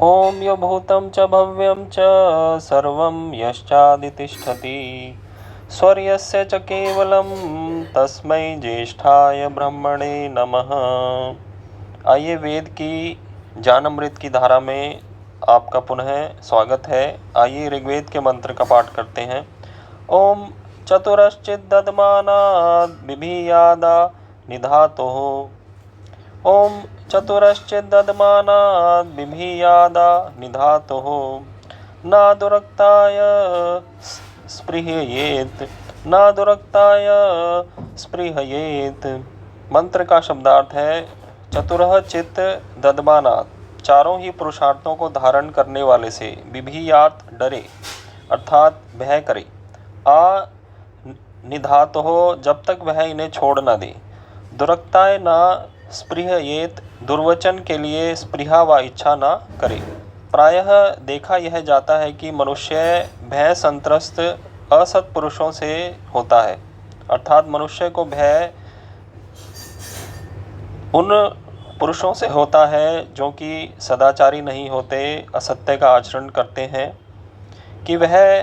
ॐ यो भूतं च भव्यं च सर्वं यश्चादितिष्ठति स्वर्यस्य च केवलं तस्मै ज्येष्ठाय ब्रह्मणे नमः। आइए वेद की ज्ञानामृत की धारा में आपका पुनः स्वागत है। आइए ऋग्वेद के मंत्र का पाठ करते हैं। ओम चतुरश्चिद्दधमानाद् बिभीयादा निधातुः। ओम चतुरश्चिद्दधमानाद् बिभीयादा निधातुः। नादुरक्ताय स्पृहयेत् नादुरक्ताय स्पृहयेत्। मंत्र का शब्दार्थ है चतुरः चित्त दधमानात्, चारों ही पुरुषार्थों को धारण करने वाले से, बिभीयात डरे अर्थात भय करे, आ निधातुः जब तक वह इन्हें छोड़ न दे, दुरक्ताय ना स्पृहयेत दुर्वचन के लिए स्पृहा व इच्छा न करे। प्रायः देखा यह जाता है कि मनुष्य भय संत्रस्त असत पुरुषों से होता है, अर्थात मनुष्य को भय उन पुरुषों से होता है जो कि सदाचारी नहीं होते, असत्य का आचरण करते हैं, कि वह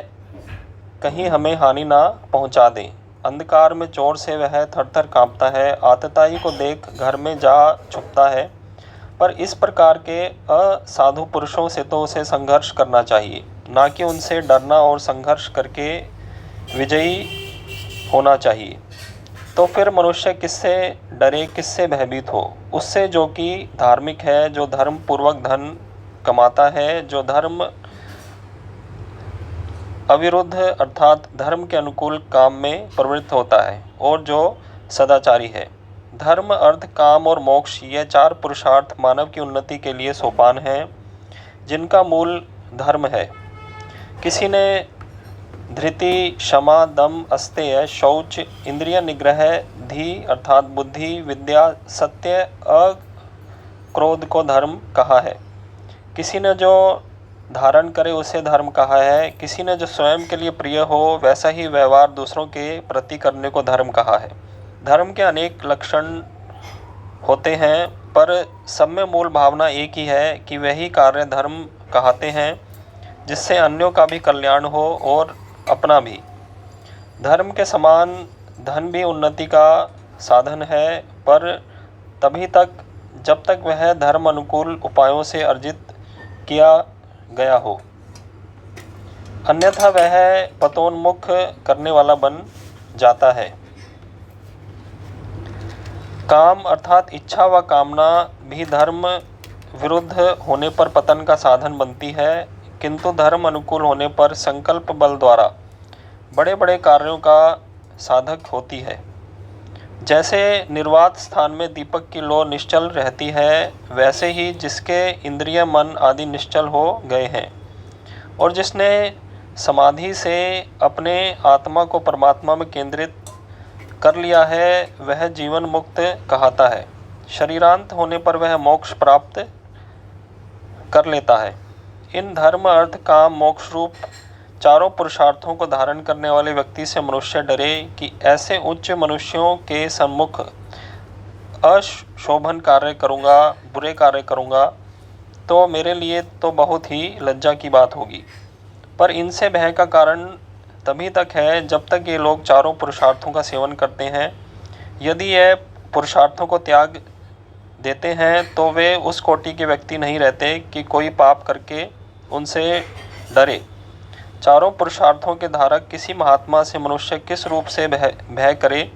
कहीं हमें हानि ना पहुंचा दें। अंधकार में चोर से वह थर-थर कांपता है, आतताई को देख घर में जा छुपता है। पर इस प्रकार के असाधु पुरुषों से तो उसे संघर्ष करना चाहिए, ना कि उनसे डरना और संघर्ष करके विजयी होना चाहिए। तो फिर मनुष्य किससे डरे, किससे भयभीत हो? उससे जो कि धार्मिक है, जो धर्म पूर्वक धन कमाता है, जो धर्म अविरुद्ध अर्थात धर्म के अनुकूल काम में प्रवृत्त होता है, और जो सदाचारी है। धर्म, अर्थ, काम और मोक्ष, ये चार पुरुषार्थ मानव की उन्नति के लिए सोपान हैं, जिनका मूल धर्म है। किसी ने धृति, क्षमा, दम, अस्तेय, शौच, इंद्रिय निग्रह, धी अर्थात बुद्धि, विद्या, सत्य, अक्रोध को धर्म कहा है। किसी ने जो धारण करे उसे धर्म कहा है। किसी ने जो स्वयं के लिए प्रिय हो वैसा ही व्यवहार दूसरों के प्रति करने को धर्म कहा है। धर्म के अनेक लक्षण होते हैं, पर सब में मूल भावना एक ही है कि वही कार्य धर्म कहते हैं, जिससे अन्यों का भी कल्याण हो और अपना भी। धर्म के समान धन भी उन्नति का साधन है, पर तभी तक जब तक वह धर्म अनुकूल उपायों से अर्जित किया गया हो, अन्यथा वह पतोन्मुख करने वाला बन जाता है। काम अर्थात इच्छा व कामना भी धर्म विरुद्ध होने पर पतन का साधन बनती है, किंतु धर्म अनुकूल होने पर संकल्प बल द्वारा बड़े बड़े कार्यों का साधक होती है। जैसे निर्वात स्थान में दीपक की लौ निश्चल रहती है, वैसे ही जिसके इंद्रिय, मन आदि निश्चल हो गए हैं और जिसने समाधि से अपने आत्मा को परमात्मा में केंद्रित कर लिया है, वह जीवन मुक्त कहता है। शरीरांत होने पर वह मोक्ष प्राप्त कर लेता है। इन धर्म, अर्थ, काम, मोक्ष रूप चारों पुरुषार्थों को धारण करने वाले व्यक्ति से मनुष्य डरे कि ऐसे उच्च मनुष्यों के सम्मुख अशोभन कार्य करूँगा, बुरे कार्य करूँगा, तो मेरे लिए तो बहुत ही लज्जा की बात होगी। पर इनसे भय का कारण तभी तक है जब तक ये लोग चारों पुरुषार्थों का सेवन करते हैं। यदि ये पुरुषार्थों को त्याग देते हैं तो वे उस कोटि के व्यक्ति नहीं रहते कि कोई पाप करके उनसे डरे। चारों पुरुषार्थों के धारक किसी महात्मा से मनुष्य किस रूप से भय करे,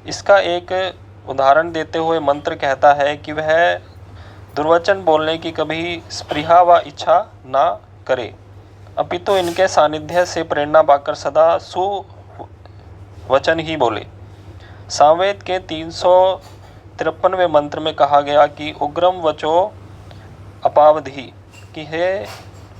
इसका एक उदाहरण देते हुए मंत्र कहता है कि वह दुर्वचन बोलने की कभी स्पृहा व इच्छा ना करे, अपितु इनके सानिध्य से प्रेरणा पाकर सदा सुवचन ही बोले। सामवेद के 353वें मंत्र में कहा गया कि उग्रम वचो अपावधि, कि हे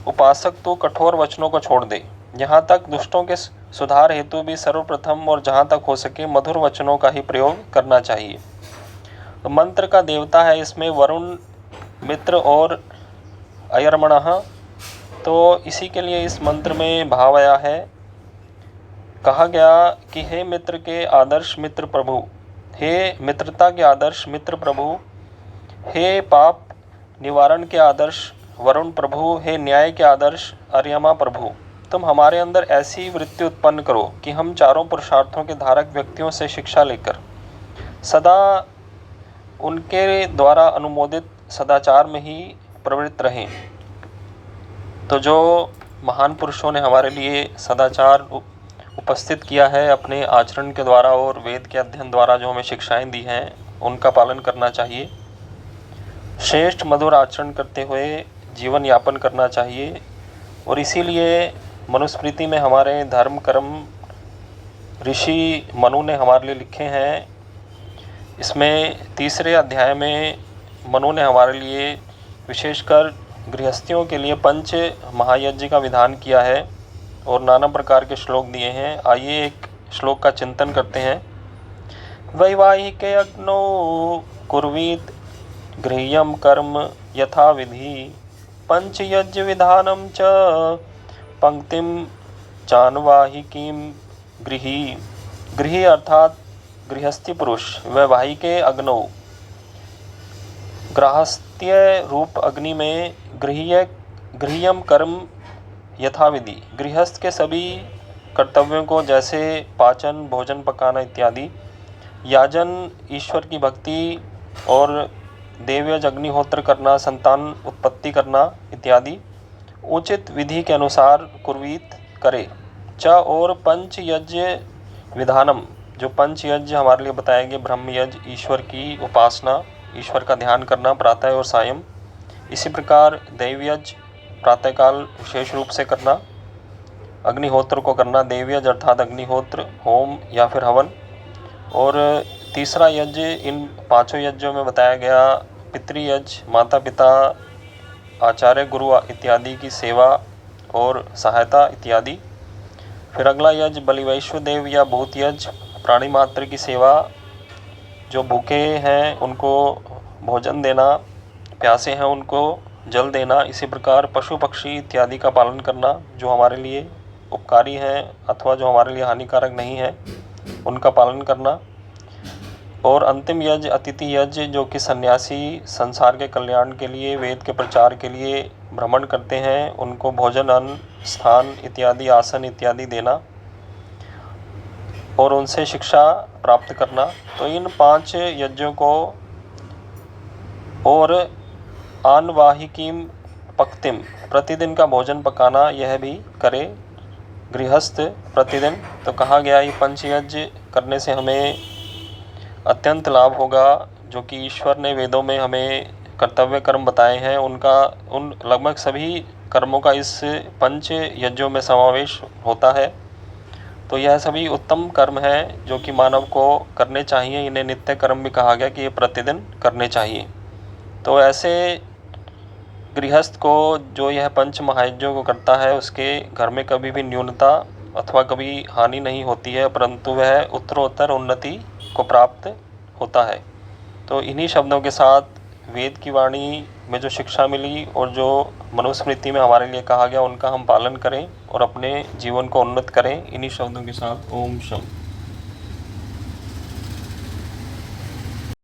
उपासक तू कठोर वचनों को छोड़ दे। यहाँ तक दुष्टों के सुधार हेतु भी सर्वप्रथम और जहाँ तक हो सके मधुर वचनों का ही प्रयोग करना चाहिए। तो मंत्र का देवता है इसमें वरुण, मित्र और अयर्मणः, तो इसी के लिए इस मंत्र में भाव आया है। कहा गया कि हे मित्र के आदर्श मित्र प्रभु, हे मित्रता के आदर्श मित्र प्रभु, हे पाप निवारण के आदर्श वरुण प्रभु, हे न्याय के आदर्श अर्यमा प्रभु, तुम हमारे अंदर ऐसी वृत्ति उत्पन्न करो कि हम चारों पुरुषार्थों के धारक व्यक्तियों से शिक्षा लेकर सदा उनके द्वारा अनुमोदित सदाचार में ही प्रवृत्त रहें। तो जो महान पुरुषों ने हमारे लिए सदाचार उपस्थित किया है अपने आचरण के द्वारा और वेद के अध्ययन द्वारा जो हमें शिक्षाएं दी हैं, उनका पालन करना चाहिए। श्रेष्ठ मधुर आचरण करते हुए जीवन यापन करना चाहिए। और इसीलिए मनुस्मृति में हमारे धर्म कर्म ऋषि मनु ने हमारे लिए लिखे हैं। इसमें तीसरे अध्याय में मनु ने हमारे लिए विशेषकर गृहस्थियों के लिए पंच महायज्ञ का विधान किया है और नाना प्रकार के श्लोक दिए हैं। आइए एक श्लोक का चिंतन करते हैं। वैवाहिके अग्नौ कुर्वीत गृह्यं कर्म यथा विधि पंचयज्ञ विधानम च पंक्तिम चान्वाहिकीं गृही। गृही अर्थात गृहस्थी पुरुष, वैवाहिके अग्नौ गृहस्थ्य रूप अग्नि में गृह्यम कर्म यथाविधि, गृहस्थ के सभी कर्तव्यों को जैसे पाचन, भोजन पकाना इत्यादि, याजन, ईश्वर की भक्ति और देवयज्ञ अग्निहोत्र करना, संतान उत्पत्ति करना इत्यादि उचित विधि के अनुसार कुर्वीत करे। च और पंच यज्ञ विधानम, जो पंच यज्ञ हमारे लिए बताए गए, ब्रह्म यज्ञ, ईश्वर की उपासना, ईश्वर का ध्यान करना प्रातः और सायं। इसी प्रकार दैवयज्ञ प्रातःकाल विशेष रूप से करना, अग्निहोत्र को करना, देवयज्ञ अर्थात अग्निहोत्र, होम या फिर हवन। और तीसरा यज्ञ इन पांचों यज्ञों में बताया गया पितृयज्ञ, माता पिता, आचार्य गुरु इत्यादि की सेवा और सहायता इत्यादि। फिर अगला यज्ञ बलिवैश्व देव या भूत यज्ञ, प्राणी मात्र की सेवा, जो भूखे हैं उनको भोजन देना, प्यासे हैं उनको जल देना। इसी प्रकार पशु पक्षी इत्यादि का पालन करना, जो हमारे लिए उपकारी हैं अथवा जो हमारे लिए हानिकारक नहीं है, उनका पालन करना। और अंतिम यज्ञ अतिथि यज्ञ, जो कि सन्यासी संसार के कल्याण के लिए, वेद के प्रचार के लिए भ्रमण करते हैं, उनको भोजन, अन्न, स्थान इत्यादि, आसन इत्यादि देना और उनसे शिक्षा प्राप्त करना। तो इन 5 यज्ञों को और आनवाहिकीम पक्तिम, प्रतिदिन का भोजन पकाना, यह भी करे गृहस्थ प्रतिदिन। तो कहा गया ये पंचयज्ञ करने से हमें अत्यंत लाभ होगा, जो कि ईश्वर ने वेदों में हमें कर्तव्य कर्म बताए हैं, उन लगभग सभी कर्मों का इस पंच यज्ञों में समावेश होता है। तो यह सभी उत्तम कर्म हैं जो कि मानव को करने चाहिए। इन्हें नित्य कर्म भी कहा गया कि ये प्रतिदिन करने चाहिए। तो ऐसे गृहस्थ को जो यह पंच महायज्ञों को करता है, उसके घर में कभी भी न्यूनता अथवा कभी हानि नहीं होती है, परंतु वह उत्तरोत्तर उन्नति को प्राप्त होता है। तो इन्हीं शब्दों के साथ वेद की वाणी में जो शिक्षा मिली और जो मनुस्मृति में हमारे लिए कहा गया, उनका हम पालन करें और अपने जीवन को उन्नत करें। इन्हीं शब्दों के साथ ओम शम।